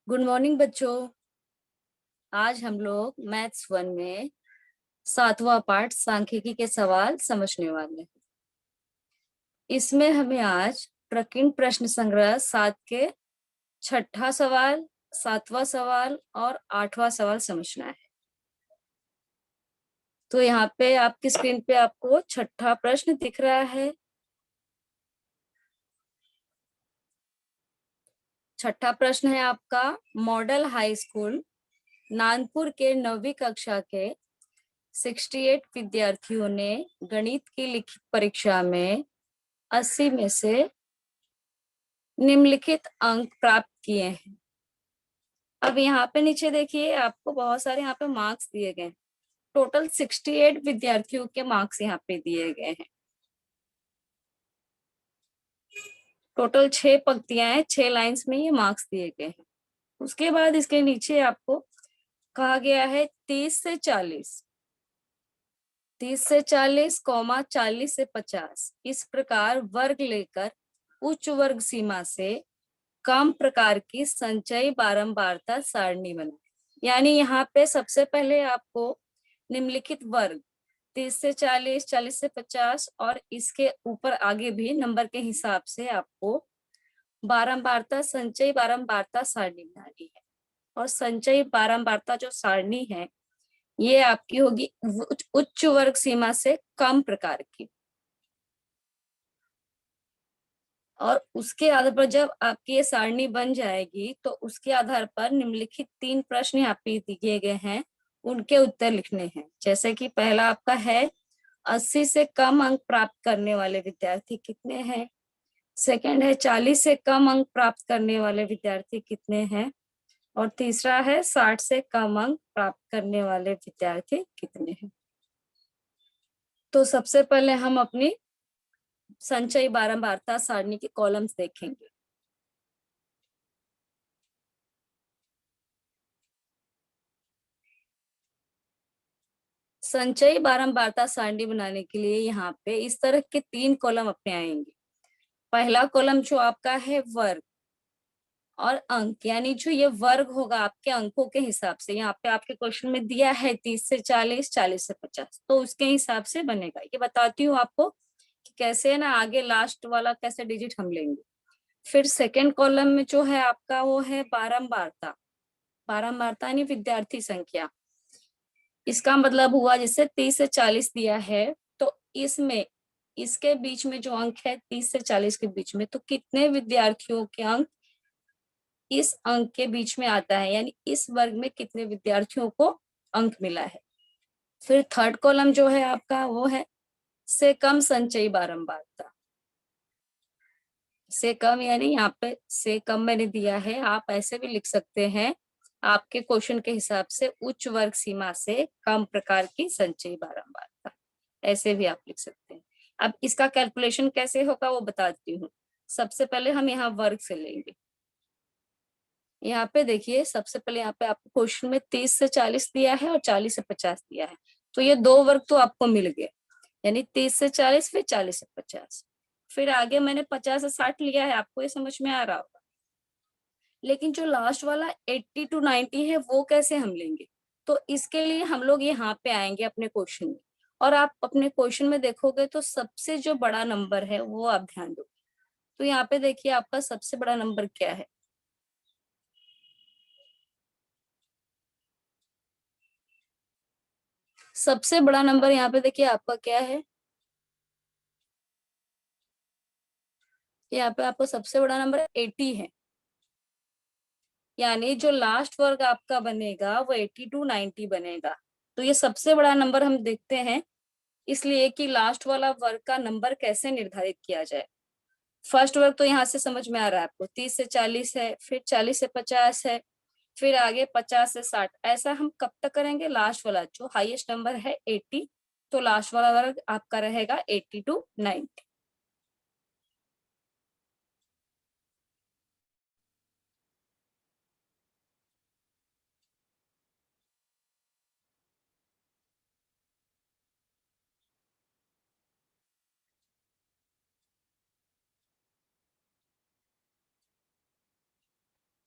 Good morning बच्चों। आज हम लोग मैथ्स वन में सातवां पार्ट सांख्यिकी के सवाल समझने वाले हैं। इसमें हमें आज प्रकीर्ण प्रश्न संग्रह 7 के छठा सवाल, सातवां सवाल और आठवां सवाल समझना है। तो यहाँ पे आपकी स्क्रीन पे आपको छठा प्रश्न दिख रहा है। छठा प्रश्न है आपका, मॉडल हाई स्कूल नानपुर के 9वीं कक्षा के 68 विद्यार्थियों ने गणित की लिखित परीक्षा में 80 में से निम्नलिखित अंक प्राप्त किए हैं। अब यहाँ पे नीचे देखिए, आपको बहुत सारे यहाँ पे मार्क्स दिए गए हैं। टोटल 68 विद्यार्थियों के मार्क्स यहाँ पे दिए गए हैं। टोटल 6 पंक्तियां हैं, 6 लाइंस में ये मार्क्स दिए गए हैं। उसके बाद इसके नीचे आपको कहा गया है 30 से 40, 30 से 40, 40 से 50 इस प्रकार वर्ग लेकर उच्च वर्ग सीमा से कम प्रकार की संचयी बारंबारता सारणी बनाए। यानी यहाँ पे सबसे पहले आपको निम्नलिखित वर्ग 30 से 40, 40 से 50 और इसके ऊपर आगे भी नंबर के हिसाब से आपको बारंबारता, संचयी बारंबारता सारणी बनानी है। और संचयी बारंबारता जो सारणी है ये आपकी होगी उच्च वर्ग सीमा से कम प्रकार की। और उसके आधार पर जब आपकी ये सारणी बन जाएगी तो उसके आधार पर निम्नलिखित 3 प्रश्न यहाँ पे दिए गए हैं, उनके उत्तर लिखने हैं। जैसे कि पहला आपका है 80 से कम अंक प्राप्त करने वाले विद्यार्थी कितने हैं। सेकंड है 40 से कम अंक प्राप्त करने वाले विद्यार्थी कितने हैं। और तीसरा है 60 से कम अंक प्राप्त करने वाले विद्यार्थी कितने हैं। तो सबसे पहले हम अपनी संचयी बारंबारता सारणी के कॉलम्स देखेंगे। संचयी बारंबारता सारणी बनाने के लिए यहाँ पे इस तरह के 3 कॉलम अपने आएंगे। पहला कॉलम जो आपका है वर्ग और अंक, यानी जो ये वर्ग होगा आपके अंकों के हिसाब से। यहाँ पे आपके क्वेश्चन में दिया है 30 से 40, 40 से 50, तो उसके हिसाब से बनेगा। ये बताती हूँ आपको कि कैसे है ना, आगे लास्ट वाला कैसे डिजिट हम लेंगे। फिर सेकेंड कॉलम में जो है आपका वो है बारंबारता। बारंबारता यानी विद्यार्थी संख्या। इसका मतलब हुआ जैसे 30 से 40 दिया है तो इसमें इसके बीच में जो अंक है 30 से 40 के बीच में, तो कितने विद्यार्थियों के अंक इस अंक के बीच में आता है, यानी इस वर्ग में कितने विद्यार्थियों को अंक मिला है। फिर थर्ड कॉलम जो है आपका वो है से कम संचयी बारंबारता। से कम यानी यहाँ पे से कम मैंने दिया है, आप ऐसे भी लिख सकते हैं आपके क्वेश्चन के हिसाब से उच्च वर्ग सीमा से कम प्रकार की संचयी बारंबारता, ऐसे भी आप लिख सकते हैं। अब इसका कैलकुलेशन कैसे होगा वो बताती हूँ। सबसे पहले हम यहाँ वर्ग से लेंगे। यहाँ पे देखिए, सबसे पहले यहाँ पे आपको क्वेश्चन में 30 से 40 दिया है और 40 से 50 दिया है, तो ये 2 वर्ग तो आपको मिल गए, यानी 30 से 40 फिर 40 से 50। फिर आगे मैंने 50 से 60 लिया है, आपको ये समझ में आ रहा होगा। लेकिन जो लास्ट वाला 80 टू 90 है वो कैसे हम लेंगे, तो इसके लिए हम लोग यहाँ पे आएंगे अपने क्वेश्चन में। और आप अपने क्वेश्चन में देखोगे तो सबसे जो बड़ा नंबर है वो आप ध्यान दो। तो यहाँ पे देखिए आपका सबसे बड़ा नंबर क्या है। सबसे बड़ा नंबर यहाँ पे देखिए आपका क्या है। यहाँ पे आपको सबसे बड़ा नंबर 80 है, यानी जो लास्ट वर्ग आपका बनेगा वो 80 टू 90 बनेगा। तो ये सबसे बड़ा नंबर हम देखते हैं, इसलिए कि लास्ट वाला वर्ग का नंबर कैसे निर्धारित किया जाए। फर्स्ट वर्ग तो यहाँ से समझ में आ रहा है आपको, 30 से 40 है, फिर 40 से 50 है, फिर आगे 50 से 60। ऐसा हम कब तक करेंगे, लास्ट वाला जो हाईएस्ट नंबर है 80, तो लास्ट वाला वर्ग आपका रहेगा 80 टू 90।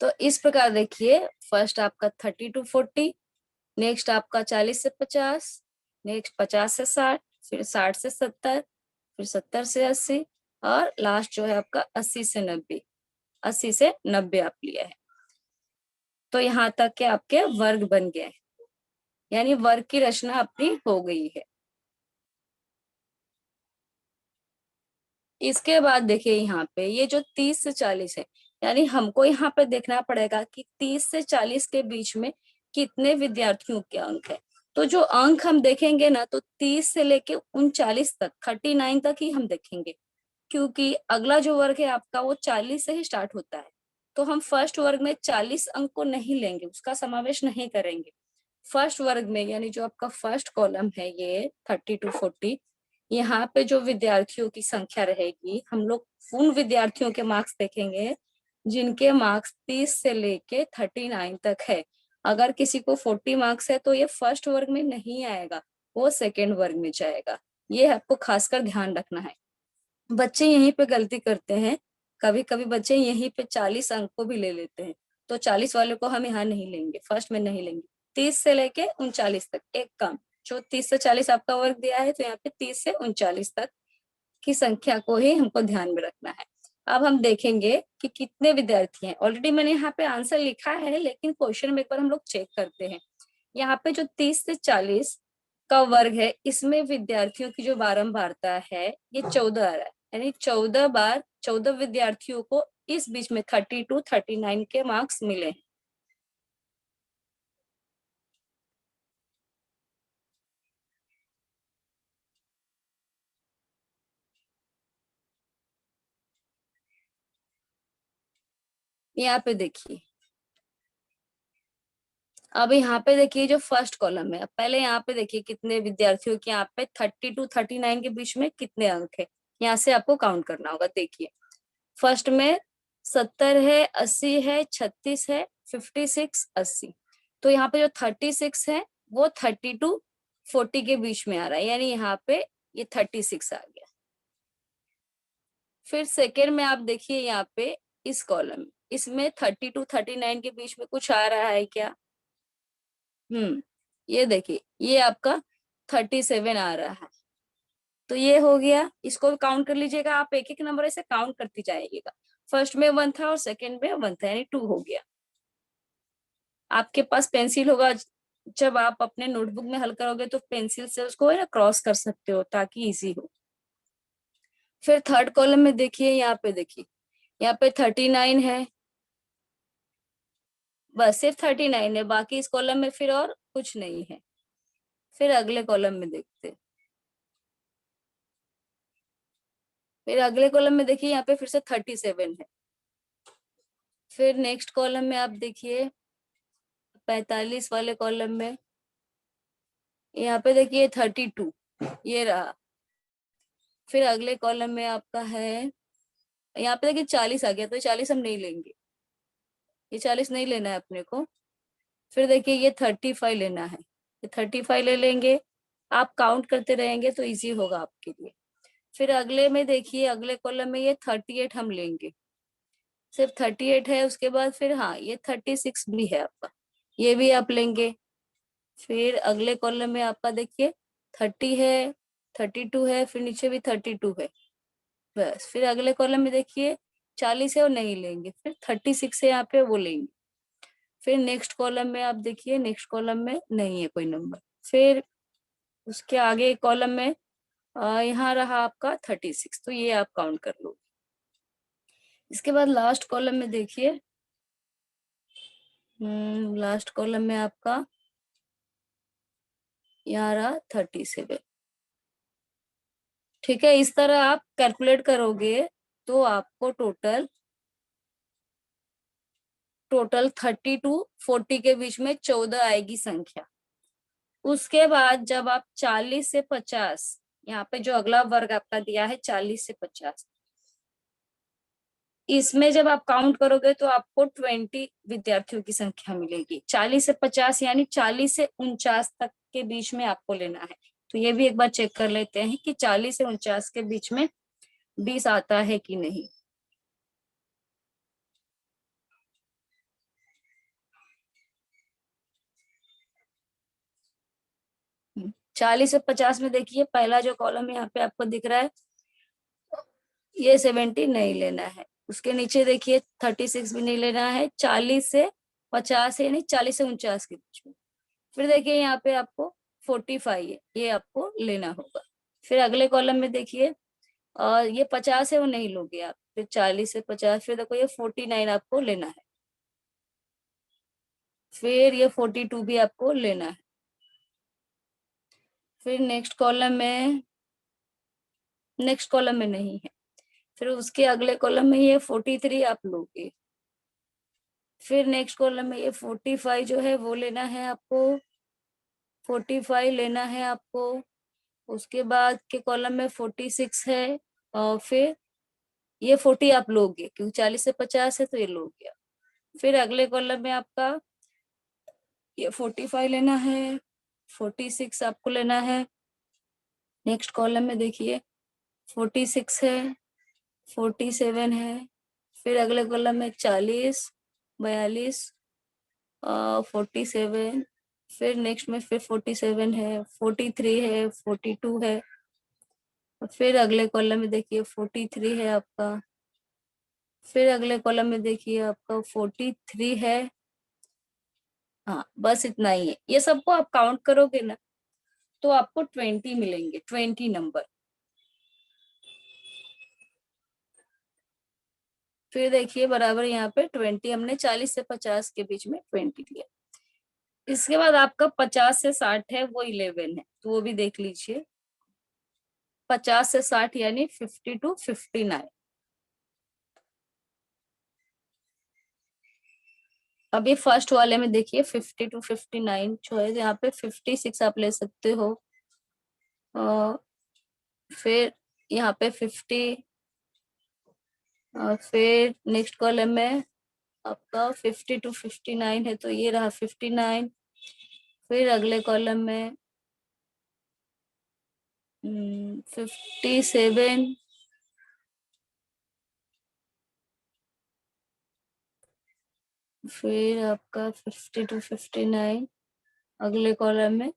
तो इस प्रकार देखिए, फर्स्ट आपका 30 to 40, नेक्स्ट आपका 40 से 50, नेक्स्ट 50 से 60, फिर 60 से 70, फिर 70 से 80, और लास्ट जो है आपका 80 से 90, 80 से 90 आप लिया है। तो यहाँ तक के आपके वर्ग बन गए हैं, यानी वर्ग की रचना अपनी हो गई है। इसके बाद देखिए यहाँ पे ये जो 30 से 40 है, यानी हमको यहाँ पे देखना पड़ेगा कि 30 से 40 के बीच में कितने विद्यार्थियों के अंक है। तो जो अंक हम देखेंगे ना, तो 30 से लेके 39 तक, 39 तक ही हम देखेंगे, क्योंकि अगला जो वर्ग है आपका वो 40 से ही स्टार्ट होता है। तो हम फर्स्ट वर्ग में 40 अंक को नहीं लेंगे, उसका समावेश नहीं करेंगे। फर्स्ट वर्ग में यानी जो आपका फर्स्ट कॉलम है ये 30 to 40, यहाँ पे जो विद्यार्थियों की संख्या रहेगी, हम लोग उन विद्यार्थियों के मार्क्स देखेंगे जिनके मार्क्स 30 से लेके 39 तक है। अगर किसी को 40 मार्क्स है तो ये फर्स्ट वर्ग में नहीं आएगा, वो सेकेंड वर्ग में जाएगा। ये आपको खासकर ध्यान रखना है। बच्चे यहीं पे गलती करते हैं, कभी कभी बच्चे यहीं पे 40 अंक को भी ले लेते हैं। तो 40 वाले को हम यहाँ नहीं लेंगे, फर्स्ट में नहीं लेंगे। 30 से लेके 39 तक एक काम, जो 30 से 40 आपका वर्ग दिया है, तो यहाँ पे 30 से 39 तक की संख्या को ही हमको ध्यान में रखना है। अब हम देखेंगे कि कितने विद्यार्थी हैं। ऑलरेडी मैंने यहाँ पे आंसर लिखा है, लेकिन क्वेश्चन में एक बार हम लोग चेक करते हैं। यहाँ पे जो 30 से 40 का वर्ग है, इसमें विद्यार्थियों की जो बारंबारता है ये 14 आ रहा है, यानी 14 बार 14 विद्यार्थियों को इस बीच में 30 to 39 के मार्क्स मिले हैं। यहाँ पे देखिए, अब यहाँ पे देखिए जो फर्स्ट कॉलम है, अब पहले यहाँ पे देखिए कितने विद्यार्थियों के यहाँ पे 30 to 39 के बीच में कितने अंक है, यहाँ से आपको काउंट करना होगा। देखिए फर्स्ट में 70 है, 80 है, 36 है, 56, 80। तो यहाँ पे जो 36 है वो 30 to 40 के बीच में आ रहा है, यानी यहाँ पे ये 36 आ गया। फिर सेकेंड में आप देखिए यहाँ पे इस कॉलम, इसमें 30 to 39 के बीच में कुछ आ रहा है क्या? ये देखिए ये आपका 37 आ रहा है। तो ये हो गया, इसको काउंट कर लीजिएगा आप, एक एक नंबर ऐसे काउंट करती जाइएगा। फर्स्ट में 1 था और सेकंड में 1 था, यानी 2 हो गया। आपके पास पेंसिल होगा, जब आप अपने नोटबुक में हल करोगे तो पेंसिल से उसको है ना क्रॉस कर सकते हो ताकि इजी हो। फिर थर्ड कॉलम में देखिए, यहाँ पे देखिए, यहाँ पे 39 है, बस सिर्फ 39 है, बाकी इस कॉलम में फिर और कुछ नहीं है। फिर अगले कॉलम में देखते हैं। फिर अगले कॉलम में देखिए यहाँ पे फिर से 37 है। फिर नेक्स्ट कॉलम में आप देखिए 45 वाले कॉलम में, यहाँ पे देखिए 32, ये रहा। फिर अगले कॉलम में आपका है, यहाँ पे देखिए 40 आ गया, तो 40 हम नहीं लेंगे, ये 40 नहीं लेना है अपने को। फिर देखिए ये 35 लेना है, ये 35 ले लेंगे। आप काउंट करते रहेंगे तो इजी होगा आपके लिए। फिर अगले में देखिए, अगले कॉलम में ये 38 हम लेंगे, सिर्फ 38 है। उसके बाद फिर हाँ ये 36 भी है आपका, ये भी आप लेंगे। फिर अगले कॉलम में आपका देखिए 30 है, 32 है, फिर नीचे भी 32 है, बस। फिर अगले कॉलम में देखिए 40 है और नहीं लेंगे, फिर 36 है यहाँ पे, वो लेंगे। फिर नेक्स्ट कॉलम में आप देखिए, नेक्स्ट कॉलम में नहीं है कोई नंबर। फिर उसके आगे कॉलम में यहाँ रहा आपका 36, तो ये आप काउंट कर लो। इसके बाद लास्ट कॉलम में देखिए, लास्ट कॉलम में आपका यहाँ रहा 37। ठीक है, इस तरह आप कैलकुलेट करोगे तो आपको टोटल 30 to 40 के बीच में 14 आएगी संख्या। उसके बाद जब आप 40 से 50, यहाँ पे जो अगला वर्ग आपका दिया है 40 से 50, इसमें जब आप काउंट करोगे तो आपको 20 विद्यार्थियों की संख्या मिलेगी। 40 से 50 यानी 40 से 49 तक के बीच में आपको लेना है। तो ये भी एक बार चेक कर लेते हैं कि 40 से 49 के बीच में 20 आता है कि नहीं। 40 से 50 में देखिए पहला जो कॉलम यहाँ पे आपको दिख रहा है ये 70 नहीं लेना है। उसके नीचे देखिए 36 भी नहीं लेना है। 40 से 50 है, यानी 40 से 49 के बीच में। फिर देखिए यहाँ पे आपको 45 है, ये आपको लेना होगा। फिर अगले कॉलम में देखिए ये 50 है, वो नहीं लोगे आप। फिर 40 से 50, फिर देखो ये 49 आपको लेना है। फिर ये 42 भी आपको लेना है। फिर नेक्स्ट कॉलम में नहीं है। फिर उसके अगले कॉलम में ये 43 आप लोगे। फिर नेक्स्ट कॉलम में ये 45 जो है वो लेना है आपको। 45 लेना है आपको। उसके बाद के कॉलम में 46 है। और फिर ये 40 आप लोगे, क्योंकि 40 से 50 है तो ये लोग गया। फिर अगले कॉलम में आपका ये 45 लेना है। 46 आपको लेना है। नेक्स्ट कॉलम में देखिए 46 है, 47 है। फिर अगले कॉलम में 40, 42, 47। फिर नेक्स्ट में फिर 47 है, 43 है, 42 है। फिर अगले कॉलम में देखिए 43 है आपका। फिर अगले कॉलम में देखिए आपका 43 है। हाँ, बस इतना ही है। ये सबको आप काउंट करोगे ना तो आपको 20 मिलेंगे, 20 नंबर। फिर देखिए बराबर यहाँ पे 20, हमने 40 से 50 के बीच में 20 लिया। इसके बाद आपका 50 से 60 है, वो 11 है, तो वो भी देख लीजिए। 50 से 60 यानी 50 to 59। अभी फर्स्ट वाले में देखिए 50 to 59 चॉइस, यहाँ पे 56 आप ले सकते हो। फिर यहाँ पे 50। फिर नेक्स्ट कॉलम में आपका 50 to 59 है, तो ये रहा 59। फिर अगले कॉलम में 57। फिर आपका 50 to 59 अगले कॉलम में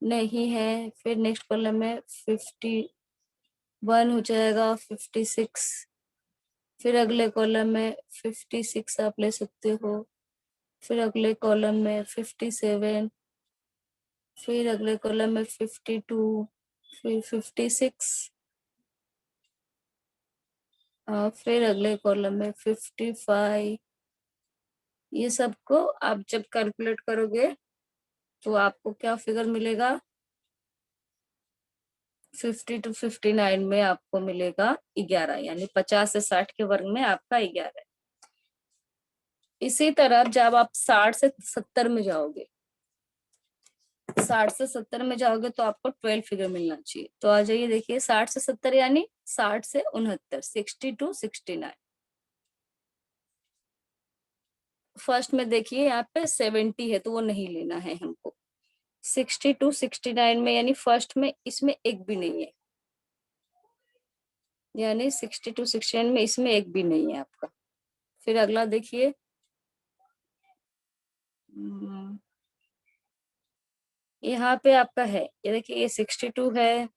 नहीं है। फिर नेक्स्ट कॉलम में 51 हो जाएगा, 56। फिर अगले कॉलम में 56 आप ले सकते हो। फिर अगले कॉलम में 57। फिर अगले कॉलम में 52। फिर 56। फिर अगले कॉलम में 55। ये सबको आप जब कैलकुलेट करोगे तो आपको क्या फिगर मिलेगा? 50 to 59 में आपको मिलेगा 11, यानी 50 से 60 के वर्ग में आपका 11। इसी तरह जब आप 60 से 70 में जाओगे, 60 से 70 में जाओगे तो आपको 12 फिगर मिलना चाहिए। तो आ जाइए देखिए 60 से 70 यानी 60 से 69, 60 to 69। फर्स्ट में देखिए यहाँ पे 70 है, तो वो नहीं लेना है हमको। 60 to 69 में यानी फर्स्ट में इसमें एक भी नहीं है, यानी 60 to 69 में इसमें एक भी नहीं है आपका। फिर अगला देखिए यहाँ पे आपका है, ये देखिए ये 62 है,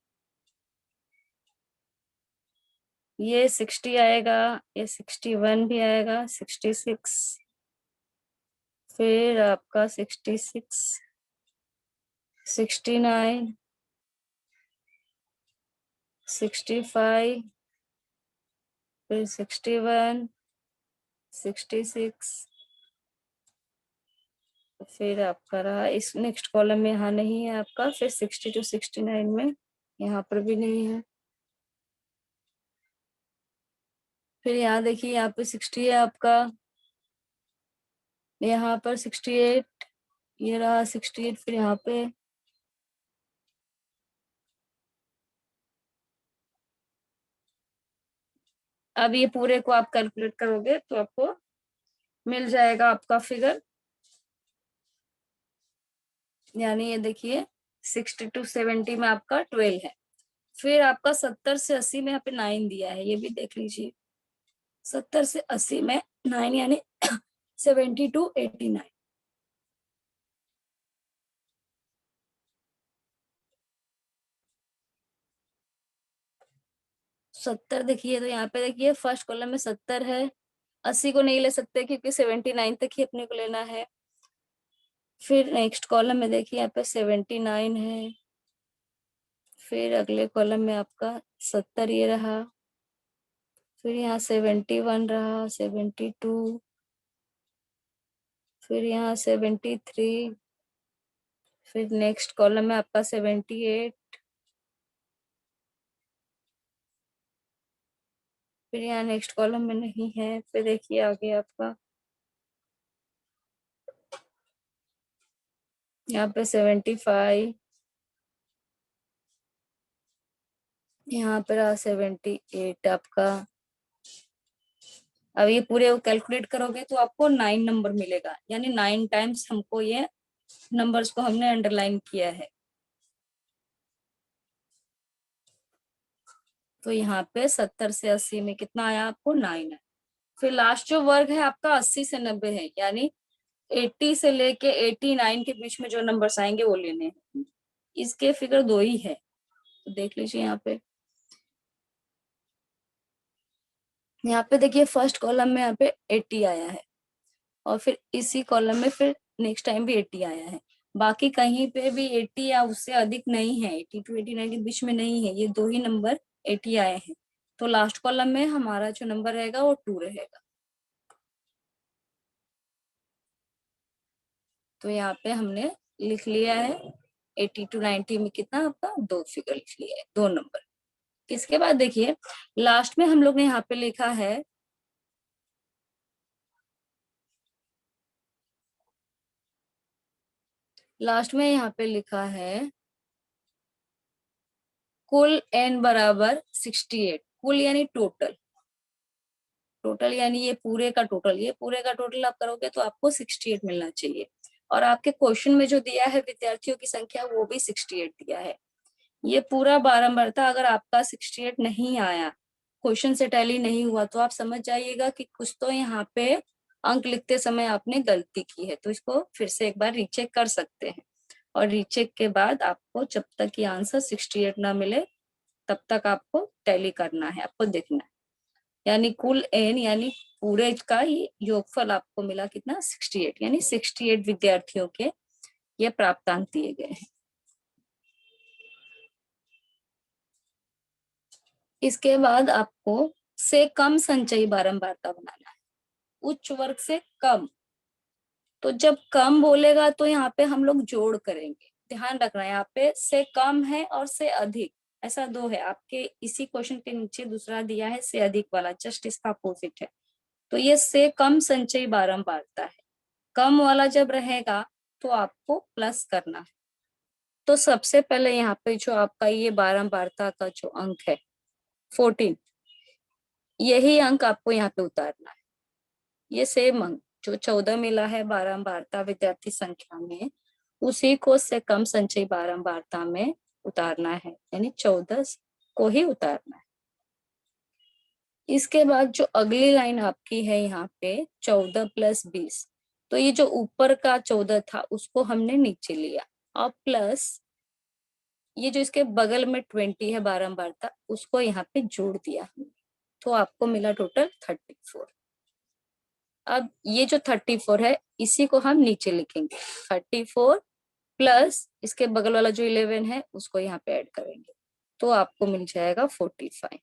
ये 60 आएगा, ये 61 भी आएगा, 66। फिर आपका 66, 69, 65, फिर 61, 66। फिर आपका रहा इस नेक्स्ट कॉलम में, यहाँ नहीं है आपका। फिर 60 to 69 में यहाँ पर भी नहीं है। फिर यहाँ देखिए यहाँ पे 60 है आपका, यहाँ पर 68, ये रहा 68। फिर यहाँ पे अब ये पूरे को आप कैलकुलेट करोगे तो आपको मिल जाएगा आपका फिगर, यानी ये देखिए 60 to 70 में आपका 12 है। फिर आपका 70 से 80 में यहाँ पे 9 दिया है, ये भी देख लीजिए। 70 से 80 में 9 यानी 70 to 89। 70 देखिए, तो यहाँ पे देखिए फर्स्ट कॉलम में 70 है। 80 को नहीं ले सकते क्योंकि 79 तक ही अपने को लेना है। फिर नेक्स्ट कॉलम में देखिए यहाँ पे 79 है। फिर अगले कॉलम में आपका 70 ये रहा। फिर यहाँ 71 रहा, 72, फिर यहाँ 73, फिर नेक्स्ट कॉलम में आपका 78, फिर यहाँ नेक्स्ट कॉलम में नहीं है। फिर देखिए आगे आपका यहाँ पे 75, यहाँ पे रहा 78 आपका। अब ये पूरे कैलकुलेट करोगे तो आपको 9 नंबर मिलेगा, यानी 9 टाइम्स हमको ये नंबर्स को हमने अंडरलाइन किया है। तो यहाँ पे 70 से 80 में कितना आया आपको? 9 है। फिर लास्ट जो वर्ग है आपका 80 से 90 है, यानी 80 से लेके 89 के बीच में जो नंबर्स आएंगे वो लेने हैं। इसके फिगर दो ही है, तो देख लीजिए यहाँ पे। यहाँ पे देखिए फर्स्ट कॉलम में यहाँ पे 80 आया है, और फिर इसी कॉलम में फिर नेक्स्ट टाइम भी 80 आया है। बाकी कहीं पे भी 80 या उससे अधिक नहीं है, 80 टू 89 के बीच में नहीं है, ये दो ही नंबर 80 आए हैं। तो लास्ट कॉलम में हमारा जो नंबर रहेगा वो 2 रहेगा। तो यहाँ पे हमने लिख लिया है 80 टू 90 में कितना आपका? दो फिगर लिख लिया है, दो नंबर। इसके बाद देखिए लास्ट में हम लोग ने यहाँ पे लिखा है लास्ट में यहाँ पे लिखा है कुल n बराबर 68। कुल यानी टोटल, टोटल यानी ये पूरे का टोटल, ये पूरे का टोटल आप करोगे तो आपको 68 मिलना चाहिए। और आपके क्वेश्चन में जो दिया है विद्यार्थियों की संख्या वो भी 68 दिया है। ये पूरा बारंबारता अगर आपका 68 नहीं आया, क्वेश्चन से टैली नहीं हुआ, तो आप समझ जाइएगा कि कुछ तो यहाँ पे अंक लिखते समय आपने गलती की है। तो इसको फिर से एक बार रीचेक कर सकते हैं, और रीचेक के बाद आपको जब तक ये आंसर 68 ना मिले तब तक आपको टैली करना है, आपको देखना है। यानी कुल एन यानी पूरे का ही योगफल आपको मिला कितना? 68, यानी 68 विद्यार्थियों के ये प्राप्तांक दिए गए हैं। इसके बाद आपको से कम संचयी बारंबारता बनाना है, उच्च वर्ग से कम। तो जब कम बोलेगा तो यहाँ पे हम लोग जोड़ करेंगे, ध्यान रखना है। यहाँ पे से कम है और से अधिक, ऐसा दो है आपके इसी क्वेश्चन के नीचे। दूसरा दिया है से अधिक वाला, जस्ट इसका अपोजिट है। तो ये से कम संचयी बारंबारता है। कम वाला जब रहेगा तो आपको प्लस करना है। तो सबसे पहले यहाँ पे जो आपका ये बारंबारता का जो अंक है 14, यही अंक आपको यहाँ पे उतारना है। ये सेम अंक जो 14 मिला है बारंबारता विद्यार्थी संख्या में, उसी को से कम संचयी बारंबारता में उतारना है, यानी 14 को ही उतारना है। इसके बाद जो अगली लाइन आपकी है यहाँ पे 14 + 20, तो ये जो ऊपर का 14 था उसको हमने नीचे लिया, और प्लस ये जो इसके बगल में 20 है बारंबारता, उसको यहाँ पे जोड़ दिया, तो आपको मिला टोटल 34। अब ये जो 34 है इसी को हम नीचे लिखेंगे, 34 प्लस इसके बगल वाला जो 11 है उसको यहाँ पे ऐड करेंगे, तो आपको मिल जाएगा 45।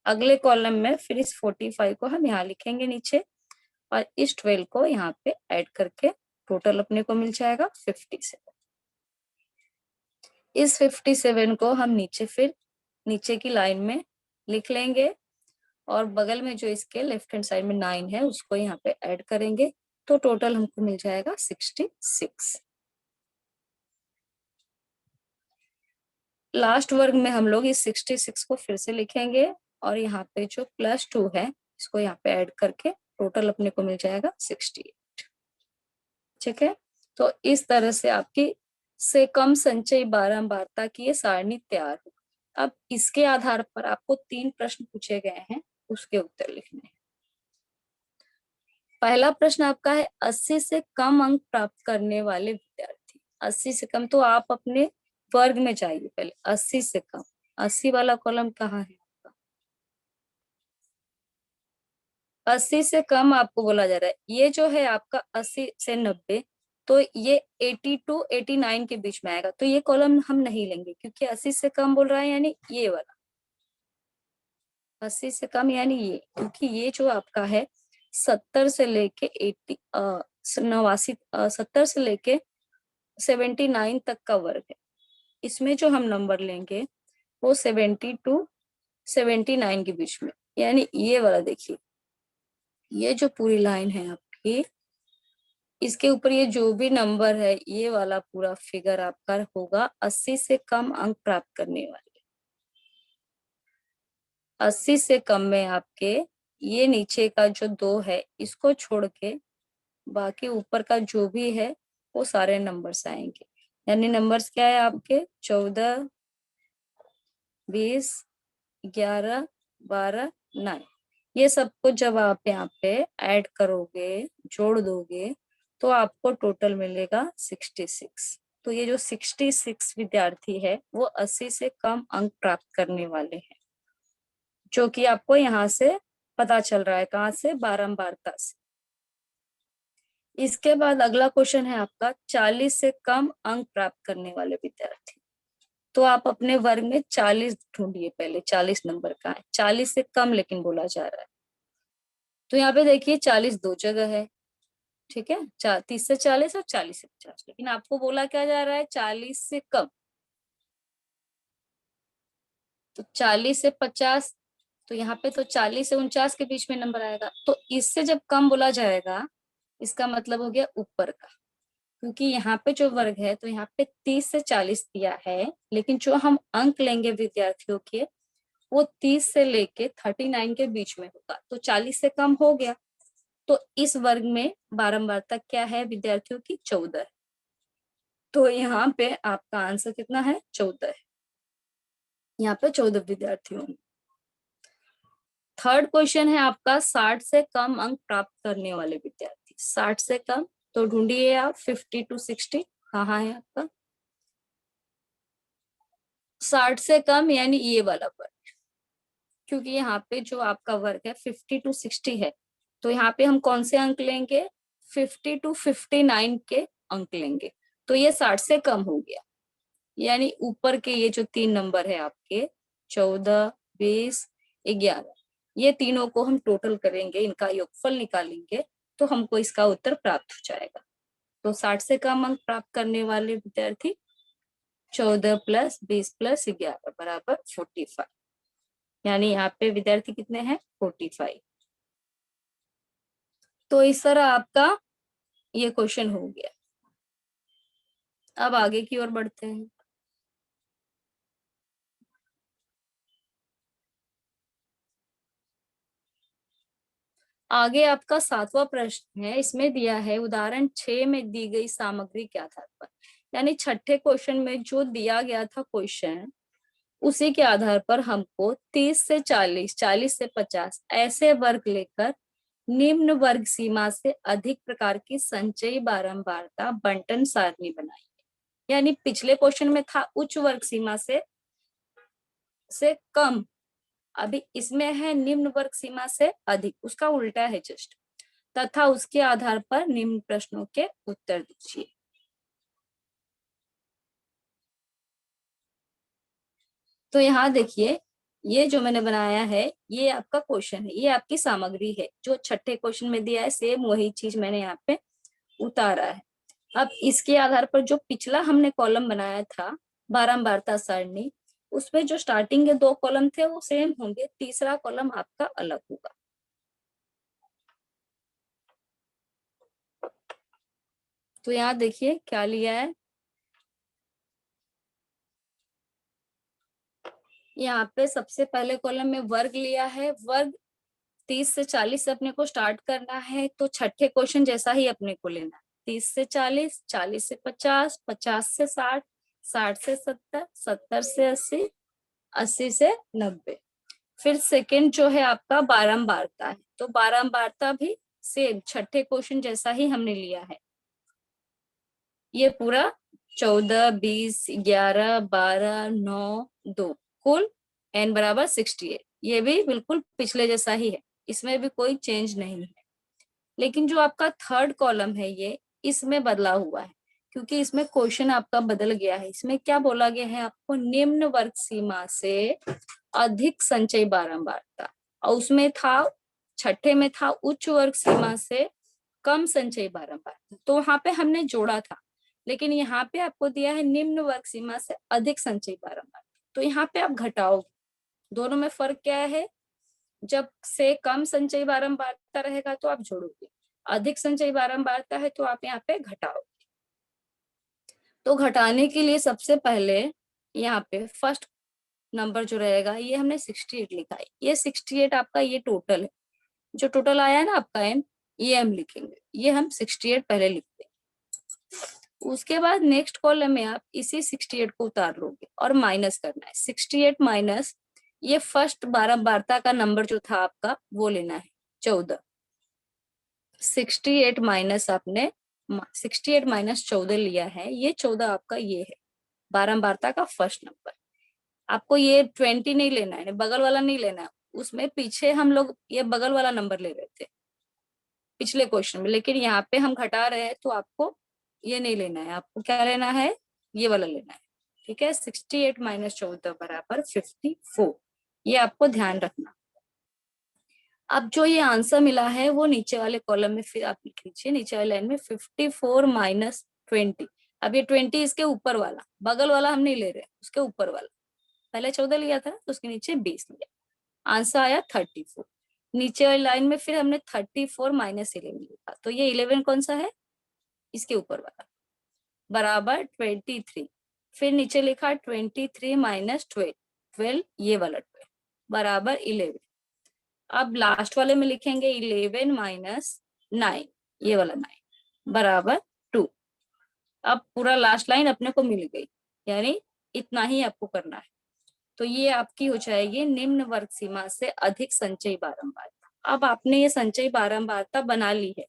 अगले कॉलम में फिर इस 45 को हम यहाँ लिखेंगे नीचे, और इस 12 को यहाँ पे ऐड करके टोटल अपने को मिल जाएगा 57। इस 57 को हम नीचे फिर नीचे की लाइन में लिख लेंगे, और बगल में जो इसके लेफ्ट हैंड साइड में 9 है उसको यहाँ पे ऐड करेंगे, तो टोटल हमको मिल जाएगा 66। लास्ट वर्ग में हम लोग इस 66 को फिर से लिखेंगे, और यहाँ पे जो +2 है इसको यहाँ पे ऐड करके टोटल अपने को मिल जाएगा 68। ठीक है, तो इस तरह से आपकी से कम संचयी बारंबारता की ये सारणी तैयार हो। अब इसके आधार पर आपको 3 प्रश्न पूछे गए हैं, उसके उत्तर लिखने हैं। पहला प्रश्न आपका है 80 से कम अंक प्राप्त करने वाले विद्यार्थी। 80 से कम, तो आप अपने वर्ग में जाइए पहले। 80 से कम, 80 वाला कॉलम कहाँ है आपका? 80 से कम आपको बोला जा रहा है, ये जो है आपका 80 से 90, तो ये 80 टू 89 के बीच में आएगा, तो ये कॉलम हम नहीं लेंगे क्योंकि 80 से कम बोल रहा है, यानी ये वाला 80 से कम यानी ये, क्योंकि ये जो आपका है 70 से लेके 80 89 70 से लेके 79 तक का वर्ग है। इसमें जो हम नंबर लेंगे वो 70 टू 79 के बीच में, यानी ये वाला देखिए, ये जो पूरी लाइन है आपकी, इसके ऊपर ये जो भी नंबर है, ये वाला पूरा फिगर आपका होगा 80 से कम अंक प्राप्त करने वाले। 80 से कम में आपके ये नीचे का जो 2 है इसको छोड़ के बाकी ऊपर का जो भी है वो सारे नंबर्स आएंगे। यानी नंबर्स क्या है आपके 14, 20, 11, 12, 9, ये सबको जब आप यहाँ पे ऐड करोगे, जोड़ दोगे, तो आपको टोटल मिलेगा 66। तो ये जो 66 विद्यार्थी है वो 80 से कम अंक प्राप्त करने वाले हैं, जो कि आपको यहाँ से पता चल रहा है, कहाँ से, बारंबारता से। इसके बाद अगला क्वेश्चन है आपका 40 से कम अंक प्राप्त करने वाले विद्यार्थी। तो आप अपने वर्ग में 40 ढूंढिए, पहले 40 नंबर का है, 40 से कम लेकिन बोला जा रहा है। तो यहाँ पे देखिए 40 दो जगह है, ठीक है, 30 से 40 और 40 से 50, लेकिन आपको बोला क्या जा रहा है 40 से कम। तो 40 से 50, तो यहाँ पे तो 40 से 49 के बीच में नंबर आएगा, तो इससे जब कम बोला जाएगा इसका मतलब हो गया ऊपर का, क्योंकि यहाँ पे जो वर्ग है तो यहाँ पे 30 से 40 दिया है, लेकिन जो हम अंक लेंगे विद्यार्थियों के वो 30 से लेके 39 के बीच में होगा, तो 40 से कम हो गया। तो इस वर्ग में बारंबारता क्या है विद्यार्थियों की, 14 है। तो यहाँ पे आपका आंसर कितना है, 14 है। यहाँ पे 14 विद्यार्थी होंगे। थर्ड क्वेश्चन है आपका 60 से कम अंक प्राप्त करने वाले विद्यार्थी। 60 से कम, तो ढूंढिए आप 50 टू 60 कहाँ है आपका। 60 से कम यानी ये वाला वर्ग, क्योंकि यहाँ पे जो आपका वर्ग है 50 टू 60 है, तो यहाँ पे हम कौन से अंक लेंगे, 50 टू 59 के अंक लेंगे, तो ये 60 से कम हो गया। यानी ऊपर के ये जो 3 नंबर है आपके 14, 20, 11, ये तीनों को हम टोटल करेंगे, इनका योगफल निकालेंगे, तो हमको इसका उत्तर प्राप्त हो जाएगा। तो 60 से कम अंक प्राप्त करने वाले विद्यार्थी 14 प्लस 20 प्लस 11 बराबर 45, यानी यहाँ पे विद्यार्थी कितने हैं, 45। तो इस तरह आपका ये क्वेश्चन हो गया। अब आगे की ओर बढ़ते हैं। आगे आपका 7वां प्रश्न है, इसमें दिया है उदाहरण 6 में दी गई सामग्री के आधार पर, यानी छठे क्वेश्चन में जो दिया गया था क्वेश्चन, उसी के आधार पर हमको 30 से 40, 40 से 50 ऐसे वर्ग लेकर निम्न वर्ग सीमा से अधिक प्रकार की संचयी बारंबारता बंटन सारणी बनाई। यानी पिछले क्वेश्चन में था उच्च वर्ग सीमा से कम, अभी इसमें है निम्न वर्ग सीमा से अधिक, उसका उल्टा है जस्ट, तथा उसके आधार पर निम्न प्रश्नों के उत्तर दीजिए। तो यहाँ देखिए, ये जो मैंने बनाया है ये आपका क्वेश्चन है, ये आपकी सामग्री है, जो छठे क्वेश्चन में दिया है सेम वही चीज मैंने यहाँ पे उतारा है। अब इसके आधार पर जो पिछला हमने कॉलम बनाया था बारंबारता सारणी, उसमें जो स्टार्टिंग के 2 कॉलम थे वो सेम होंगे, तीसरा कॉलम आपका अलग होगा। तो यहाँ देखिए क्या लिया है, यहाँ पे सबसे पहले कॉलम में वर्ग लिया है, वर्ग 30 से 40 से अपने को स्टार्ट करना है, तो छठे क्वेश्चन जैसा ही अपने को लेना है, 30 से 40, 40 से 50, 50 से 60, 60 से 70, 70 से 80, 80 से 90। फिर सेकंड जो है आपका बारंबारता है, तो बारंबारता भी सेम छठे क्वेश्चन जैसा ही हमने लिया है, ये पूरा 14, 20, 11, 12, 9, 2, कुल n बराबर 68, ये भी बिल्कुल पिछले जैसा ही है। इसमें भी कोई चेंज नहीं है। लेकिन जो आपका थर्ड कॉलम है ये, इसमें बदलाव हुआ है, क्योंकि इसमें क्वेश्चन आपका बदल गया है। इसमें क्या बोला गया है आपको, निम्न वर्ग सीमा से अधिक संचयी बारंबारता, और उसमें था, छठे में था उच्च वर्ग सीमा से कम संचयी बारंबारता, तो वहां पे हमने जोड़ा था। लेकिन यहाँ पे आपको दिया है निम्न वर्ग सीमा से अधिक संचयी बारंबारता, तो यहाँ पे आप घटाओ। दोनों में फर्क क्या है, जब से कम संचयी बारंबारता रहेगा तो आप जोड़ोगे, अधिक संचयी बारंबारता है तो आप यहाँ पे घटाओ। तो घटाने के लिए सबसे पहले यहाँ पे फर्स्ट नंबर जो रहेगा, ये हमने 68 लिखा है। ये 68 आपका ये टोटल है, जो टोटल आया है ना आपका एम, ये हम लिखेंगे, ये हम 68 पहले लिखते हैं। उसके बाद नेक्स्ट कॉलम में आप इसी 68 को उतार लोगे और माइनस करना है। 68 माइनस ये फर्स्ट बारंबारता का नंबर जो था आपका वो लेना है 14। 68 माइनस आपने 68 माइनस 14 लिया है, ये 14 आपका ये है बारंबारता का फर्स्ट नंबर। आपको ये 20 नहीं लेना है, बगल वाला नहीं लेना है, उसमें पीछे हम लोग ये बगल वाला नंबर ले रहे थे पिछले क्वेश्चन में, लेकिन यहाँ पे हम घटा रहे हैं तो आपको ये नहीं लेना है, आपको क्या लेना है, ये वाला लेना है। ठीक है, 68 माइनस 14 बराबर 54, ये आपको ध्यान रखना। अब जो ये आंसर मिला है वो नीचे वाले कॉलम में फिर आप लिख लीजिए, नीचे वाले लाइन में 54 माइनस 20। अब ये 20 इसके ऊपर वाला, बगल वाला हम नहीं ले रहे, उसके ऊपर वाला। पहले 14 लिया था तो उसके नीचे 20 लिया, आंसर आया 34। नीचे वाली लाइन में फिर हमने 34 माइनस 11 लिखा, तो ये 11 कौन सा है, इसके ऊपर वाला, बराबर 23। फिर नीचे लिखा 23 माइनस 12, 12 ये वाला 12 बराबर 11। अब लास्ट वाले में लिखेंगे 11 माइनस 9, ये वाला 9 बराबर 2। अब पूरा लास्ट लाइन अपने को मिल गई, यानी इतना ही आपको करना है। तो ये आपकी हो जाएगी निम्न वर्ग सीमा से अधिक संचयी बारंबारता। अब आपने ये संचयी बारंबारता बना ली है,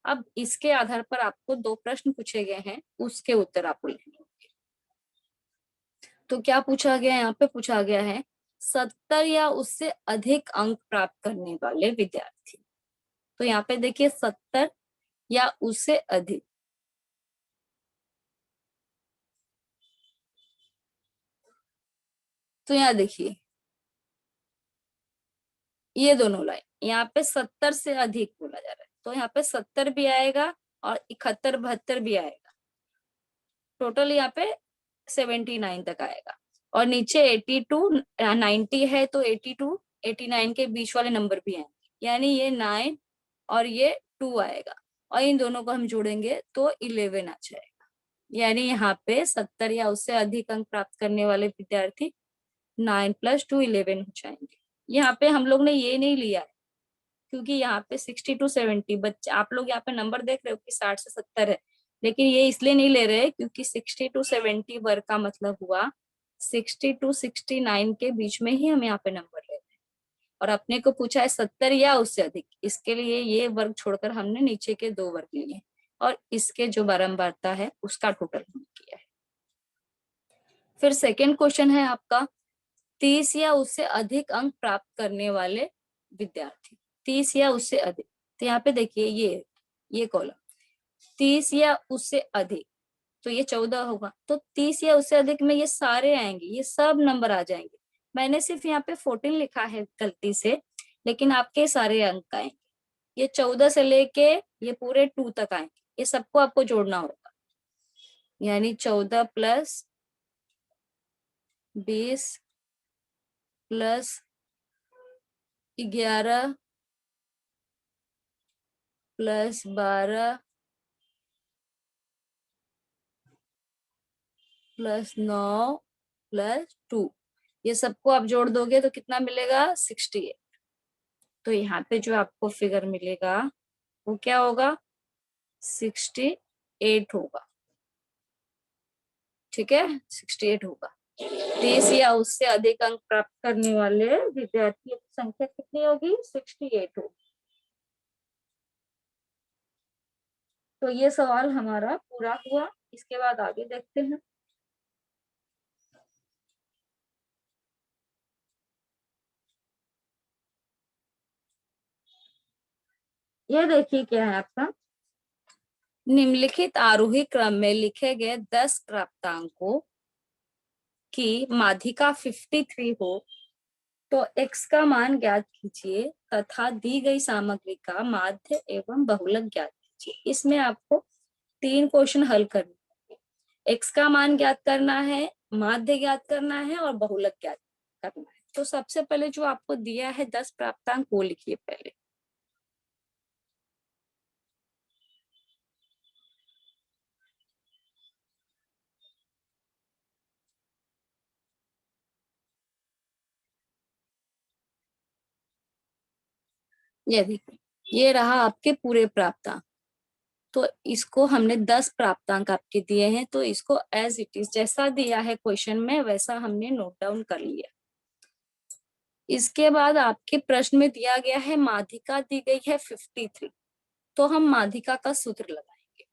अब इसके आधार पर आपको 2 प्रश्न पूछे गए हैं, उसके उत्तर आपको लिखने होंगे। तो क्या पूछा गया है, यहाँ पे पूछा गया है 70 या उससे अधिक अंक प्राप्त करने वाले विद्यार्थी। तो यहाँ पे देखिए 70 या उससे अधिक, तो यहाँ देखिए ये दोनों लाइन, यहाँ पे 70 से अधिक बोला जा रहा है, तो यहाँ पे 70 भी आएगा और 71 72 भी आएगा, टोटल यहाँ पे 79 तक आएगा। और नीचे 82 90 है तो 82 89 के बीच वाले नंबर भी आएंगे, यानी ये 9 और ये 2 आएगा, और इन दोनों को हम जोड़ेंगे तो 11 आ जाएगा। यानी यहाँ पे 70 या उससे अधिक अंक प्राप्त करने वाले विद्यार्थी 9 + 2 11 हो जाएंगे। यहाँ पे हम लोग ने ये नहीं लिया है, क्योंकि यहाँ पे 60 to 70 बच्चे, आप लोग यहाँ पे नंबर देख रहे हो कि 60 से 70 है, लेकिन ये इसलिए नहीं ले रहे क्योंकि 60 to 70 वर्ग का मतलब हुआ 60 to 69 के बीच में ही हम यहाँ पे नंबर ले रहे हैं, और अपने को पूछा है 70 या उससे अधिक, इसके लिए ये वर्ग छोड़कर हमने नीचे के 2 वर्ग लिए हैं, और इसके जो बारंबारता है उसका टोटल हमने किया है। फिर सेकेंड क्वेश्चन है आपका 30 या उससे अधिक अंक प्राप्त करने वाले विद्यार्थी, 30 या उससे अधिक। तो यहाँ पे देखिए ये कॉलम 30 या उससे अधिक, तो ये 14 होगा, तो 30 या उससे अधिक में ये सारे आएंगे, ये सब नंबर आ जाएंगे। मैंने सिर्फ यहाँ पे 14 लिखा है गलती से, लेकिन आपके सारे अंक आएंगे, ये 14 से लेके ये पूरे 2 तक आएंगे, ये सबको आपको जोड़ना होगा, यानी 14 + 20 + 11 + 12 + 9 + 2, ये सबको आप जोड़ दोगे तो कितना मिलेगा 68। तो यहाँ पे जो आपको फिगर मिलेगा वो क्या होगा 68 होगा, ठीक है 68 होगा। 30 या उससे अधिक अंक प्राप्त करने वाले विद्यार्थियों की संख्या कितनी होगी 68 होगी। तो ये सवाल हमारा पूरा हुआ, इसके बाद आगे देखते हैं। ये देखिए क्या है आपका, निम्नलिखित आरोही क्रम में लिखे गए 10 प्राप्तांकों की माध्यिका 53 हो तो x का मान ज्ञात कीजिए तथा दी गई सामग्री का माध्य एवं बहुलक ज्ञात कीजिए। इसमें आपको 3 क्वेश्चन हल करने हैं। x का मान ज्ञात करना है, माध्य ज्ञात करना है और बहुलक ज्ञात करना है। तो सबसे पहले जो आपको दिया है 10 प्राप्तांक वो लिखिए पहले। ये देखिए, ये रहा आपके पूरे प्राप्तांक। तो इसको हमने 10 प्राप्तांक आपके दिए हैं, तो इसको एज इट इज जैसा दिया है क्वेश्चन में वैसा हमने नोट डाउन कर लिया। इसके बाद आपके प्रश्न में दिया गया है माध्यिका दी गई है 53, तो हम माध्यिका का सूत्र लगाएंगे।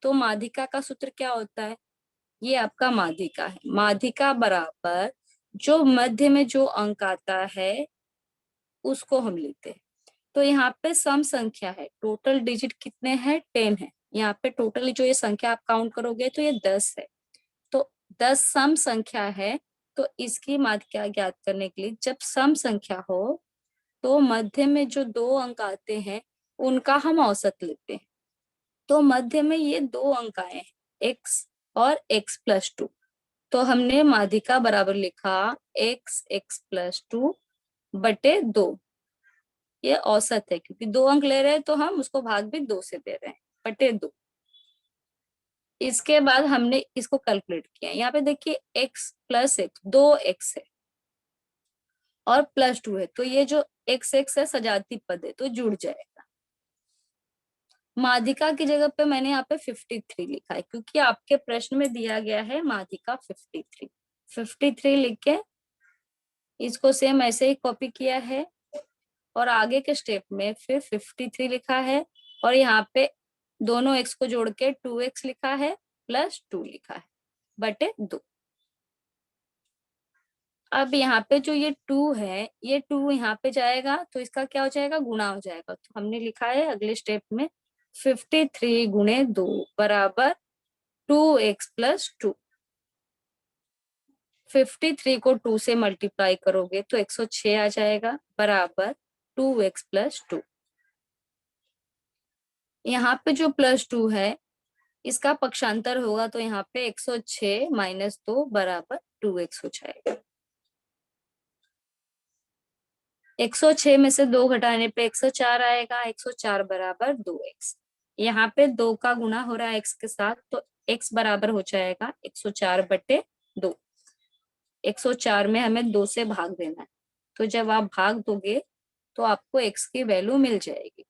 तो माध्यिका का सूत्र क्या होता है, ये आपका माध्यिका है। माध्यिका बराबर जो मध्य में जो अंक आता है उसको हम लेते हैं। तो यहाँ पे सम संख्या है, टोटल डिजिट कितने हैं, 10 है। यहाँ पे टोटली जो ये संख्या आप काउंट करोगे तो ये 10 है। तो 10 सम संख्या है, तो इसकी माध्यिका ज्ञात करने के लिए जब सम संख्या हो तो मध्य में जो 2 अंक आते हैं उनका हम औसत लेते हैं। तो मध्य में ये 2 अंक आए हैं, x और x+2। तो हमने माध्यिका बराबर लिखा x+2 बटे 2। ये औसत है क्योंकि 2 अंक ले रहे हैं तो हम उसको भाग भी 2 से दे रहे हैं, बटे 2। इसके बाद हमने इसको कैलकुलेट किया। यहाँ पे देखिए x+x 2x है और +2 है, तो ये जो x है सजाती पद है तो जुड़ जाएगा। माध्यिका की जगह पे मैंने यहाँ पे 53 लिखा है क्योंकि आपके प्रश्न में दिया गया है माध्यिका 53। 53 लिख के इसको सेम ऐसे ही कॉपी किया है और आगे के स्टेप में फिर 53 लिखा है और यहाँ पे दोनों x को जोड़ के 2x लिखा है +2 लिखा है बटे 2। अब यहाँ पे जो ये 2 है, ये 2 यहाँ पे जाएगा तो इसका क्या हो जाएगा, गुणा हो जाएगा। तो हमने लिखा है अगले स्टेप में 53 गुणे 2 बराबर 2x+2। 53 को 2 से मल्टीप्लाई करोगे तो 106 आ जाएगा बराबर 2x+2। यहाँ पे जो +2 है इसका पक्षांतर होगा तो यहाँ पे 106 माइनस 2 बराबर 2x हो जाएगा। 106 में से 2 घटाने पे 104 आएगा, 104 बराबर 2x। यहाँ पे 2 का गुणा हो रहा है x के साथ तो x बराबर हो जाएगा 104 बटे 2। 104 में हमें 2 से भाग देना है, तो जब आप भाग दोगे तो आपको x की वैल्यू मिल जाएगी।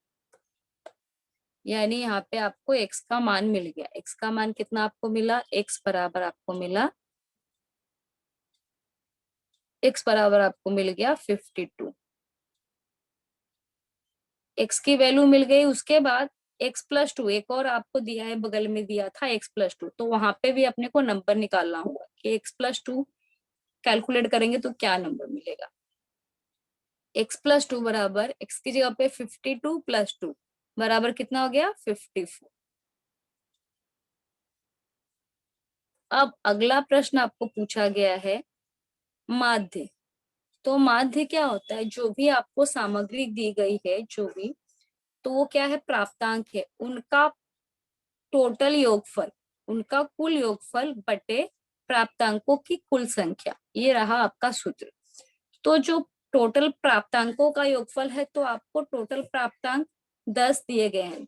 यानी यहाँ पे आपको x का मान मिल गया। x का मान कितना आपको मिला, x बराबर आपको मिला, x बराबर आपको मिल गया 52। x की वैल्यू मिल गई। उसके बाद x+2 एक और आपको दिया है, बगल में दिया था x+2, तो वहां पे भी अपने को नंबर निकालना होगा कि x+2 कैलकुलेट करेंगे तो क्या नंबर मिलेगा। x+2 बराबर x की जगह पे 52 + 2 बराबर कितना हो गया, 54। अब अगला प्रश्न आपको पूछा गया है माध्य। तो माध्य क्या होता है, जो भी आपको सामग्री दी गई है जो भी, तो वो क्या है, प्राप्तांक है, उनका टोटल योगफल, उनका कुल योगफल बटे प्राप्तांकों की कुल संख्या। ये रहा आपका सूत्र। तो जो टोटल प्राप्तांकों का योगफल है तो आपको टोटल प्राप्तांक 10 दिए गए हैं।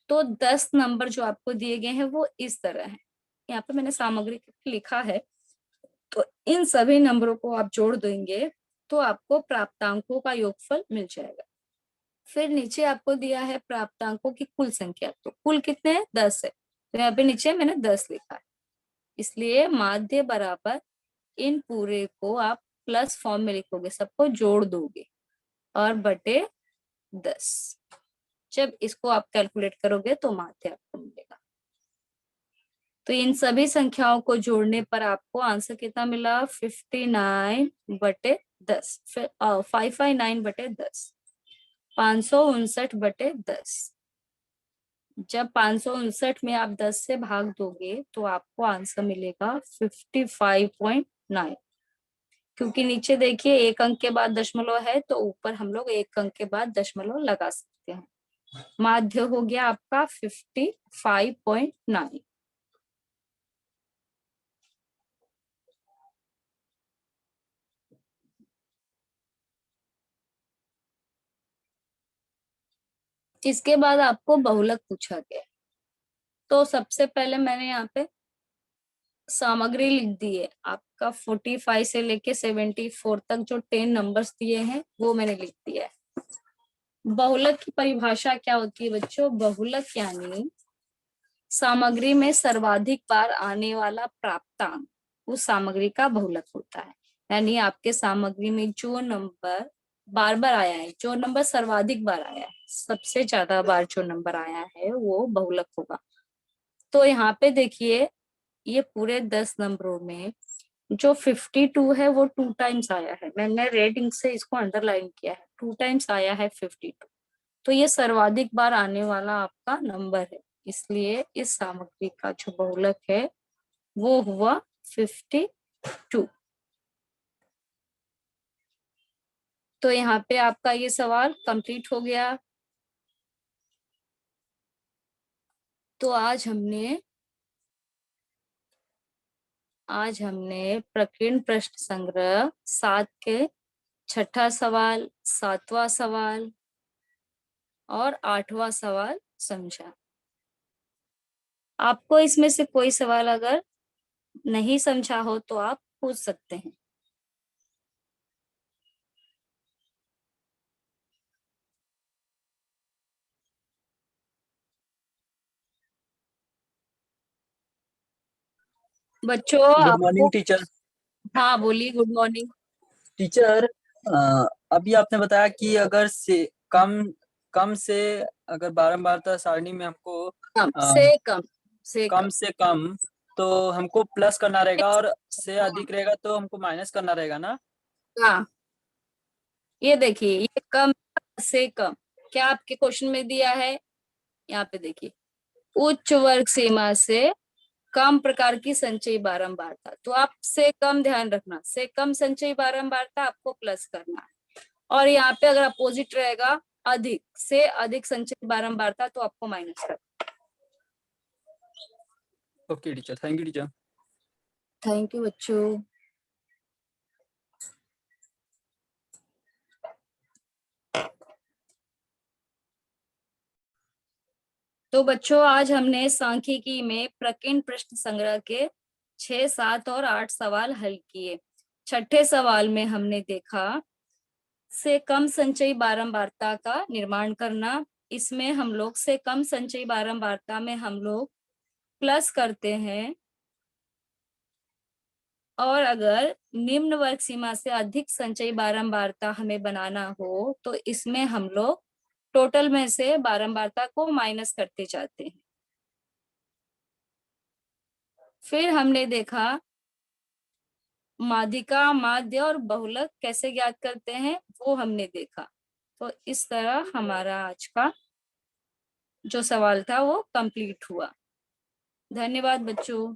तो 10 नंबर जो आपको दिए गए हैं वो इस तरह है। यहाँ पे मैंने सामग्री लिखा है, तो इन सभी नंबरों को आप जोड़ देंगे तो आपको प्राप्तांकों का योगफल मिल जाएगा। फिर नीचे आपको दिया है प्राप्तांकों की कुल संख्या, तो कुल कितने हैं, 10 है, तो यहाँ पे नीचे मैंने 10 लिखा है। इसलिए माध्य बराबर इन पूरे को आप प्लस फॉर्म में लिखोगे, सबको जोड़ दोगे और बटे 10। जब इसको आप कैलकुलेट करोगे तो माध्य आपको मिलेगा। तो इन सभी संख्याओं को जोड़ने पर आपको आंसर कितना मिला, 59 बटे 10, 559 बटे 10। 559/10। जब 559 में आप 10 से भाग दोगे तो आपको आंसर मिलेगा 55.9। क्योंकि नीचे देखिए एक अंक के बाद दशमलव है, तो ऊपर हम लोग एक अंक के बाद दशमलव लगा सकते हैं। माध्य हो गया आपका 55.9। इसके बाद आपको बहुलक पूछा गया। तो सबसे पहले मैंने यहाँ पे सामग्री लिख दी है। आपका 45 से लेके 74 तक जो 10 नंबर्स दिए हैं वो मैंने लिख दिया है। बहुलक की परिभाषा क्या होती है बच्चों? बहुलक यानी सामग्री में सर्वाधिक बार आने वाला प्राप्तांक उस सामग्री का बहुलक होता है। यानी आपके सामग्री में जो नंबर बार बार आया है, जो नंबर सर्वाधिक बार आया है, सबसे ज्यादा बार जो नंबर आया है वो बहुलक होगा। तो यहाँ पे देखिए ये पूरे 10 नंबरों में जो 52 है वो 2 टाइम्स आया है। मैंने रेड इंक से इसको अंडरलाइन किया है, 2 टाइम्स आया है 52। तो ये सर्वाधिक बार आने वाला आपका नंबर है, इसलिए इस सामग्री का जो बहुलक है वो हुआ 52। तो यहाँ पे आपका ये सवाल कंप्लीट हो गया। तो आज हमने प्रकीर्ण प्रश्न संग्रह 7 के 6ठा सवाल, 7वां सवाल और 8वां सवाल समझा। आपको इसमें से कोई सवाल अगर नहीं समझा हो तो आप पूछ सकते हैं। बच्चों गुड आपको, मॉर्निंग टीचर। हाँ बोलिए, गुड मॉर्निंग। टीचर, अभी आपने बताया कि अगर से कम कम से अगर बारंबारता सारणी में हमको कम अ, से कम से कम कम। से कम तो हमको प्लस करना रहेगा और से अधिक रहेगा तो हमको माइनस करना रहेगा ना। हाँ, ये देखिए ये कम से कम क्या आपके क्वेश्चन में दिया है? यहाँ पे देखिए, उच्च वर्ग सीमा से कम प्रकार की संचयी बारंबारता। तो आप से कम ध्यान रखना, से कम संचयी बारंबारता आपको प्लस करना है। और यहाँ पे अगर अपोजिट रहेगा, अधिक से अधिक संचयी बारंबारता, तो आपको माइनस करना। Okay teacher, thank you teacher. Thank you बच्चों। तो बच्चों आज हमने सांख्यिकी में प्रकीर्ण प्रश्न संग्रह के 6, 7 और 8 सवाल हल किए। 6ठे सवाल में हमने देखा से कम संचयी बारंबारता का निर्माण करना। इसमें हम लोग से कम संचयी बारंबारता में हम लोग प्लस करते हैं, और अगर निम्न वर्ग सीमा से अधिक संचयी बारंबारता हमें बनाना हो तो इसमें हम लोग टोटल में से बारंबारता को माइनस करते जाते हैं। फिर हमने देखा माध्यिका, माध्य और बहुलक कैसे ज्ञात करते हैं वो हमने देखा। तो इस तरह हमारा आज का जो सवाल था वो कंप्लीट हुआ। धन्यवाद बच्चों।